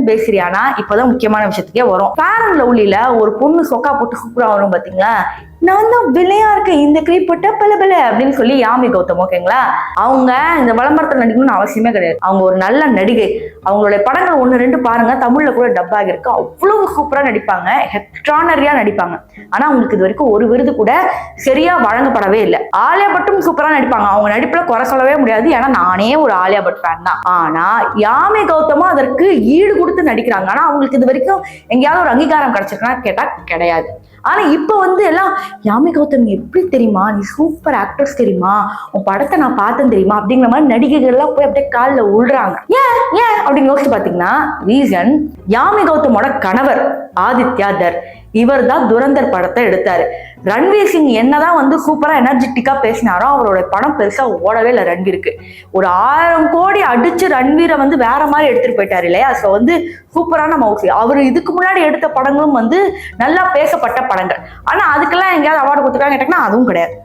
என்னன்னு பேசுறியானா இப்பதான் முக்கியமான விஷயத்துக்கே வரும். ஃபேர் அண்ட் லவ்லில ஒரு பொண்ணு சொக்கா போட்டு சூப்பரா வரும் பாத்தீங்களா, நான் தான் விலையா இருக்கேன் இந்த கிரீம் போட்டா பல பல அப்படின்னு சொல்லி யாமி கௌதம். ஓகேங்களா, அவங்க இந்த விளம்பரத்தில் நடிக்கணும்னு அவசியமே கிடையாது. அவங்க ஒரு நல்ல நடிகை. அவங்களுடைய படங்கள் 1-2 பாருங்க, தமிழ்ல கூட டப் ஆகிருக்கு. அவ்வளவு சூப்பரா நடிப்பாங்க, எக்ஸ்ட்ரானரியா நடிப்பாங்க. ஆனா அவங்களுக்கு இது வரைக்கும் ஒரு விருது கூட சரியா வழங்கப்படவே இல்லை. ஆலியா பட்டும் சூப்பரா நடிப்பாங்க, அவங்க நடிப்புல குறை சொல்லவே முடியாது. ஏன்னா நானே ஒரு ஆலியா பட் ஃபேன் தான். ஆனா யாமி கௌதமும் அதற்கு ஈடு கொடுத்து நடிக்கிறாங்க. ஆனா அவங்களுக்கு இது வரைக்கும் எங்கேயாவது ஒரு அங்கீகாரம் கிடைச்சிருக்கா கேட்டா கிடையாது. ஆனா இப்ப வந்து எல்லாம் யாமி கௌதம் எப்படி தெரியுமா, நீ சூப்பர் ஆக்ட்ரஸ் தெரியுமா, உன் படத்தை நான் பார்த்தேன் தெரியுமா அப்படிங்கிற மாதிரி நடிகைகள் எல்லாம் போய் அப்படியே காலில் உள்றாங்க. ஏன் ஏன் அப்படின்னு யோசிச்சு பாத்தீங்கன்னா, ரீசன் யாமி கௌதமோட கணவர் ஆதித்யா தர், இவர் தான் துரந்தர் படத்தை எடுத்தாரு. ரன்வீர் சிங் என்னதான் வந்து சூப்பரா எனர்ஜெட்டிக்கா பேசினாரோ அவரோட படம் பெருசா ஓடவே இல்லை. ரன்வீருக்கு ஒரு 1000 கோடி அடிச்சு ரன்வீரை வந்து வேற மாதிரி எடுத்துட்டு போயிட்டாரு இல்லையா. ஸோ வந்து சூப்பரான மவுசி. அவர் இதுக்கு முன்னாடி எடுத்த படங்களும் வந்து நல்லா பேசப்பட்ட படங்கள். ஆனா அதுக்கெல்லாம் எங்கேயாவது அவார்டு கொடுத்துருக்காங்க கேட்டாங்கன்னா அதுவும் கிடையாது.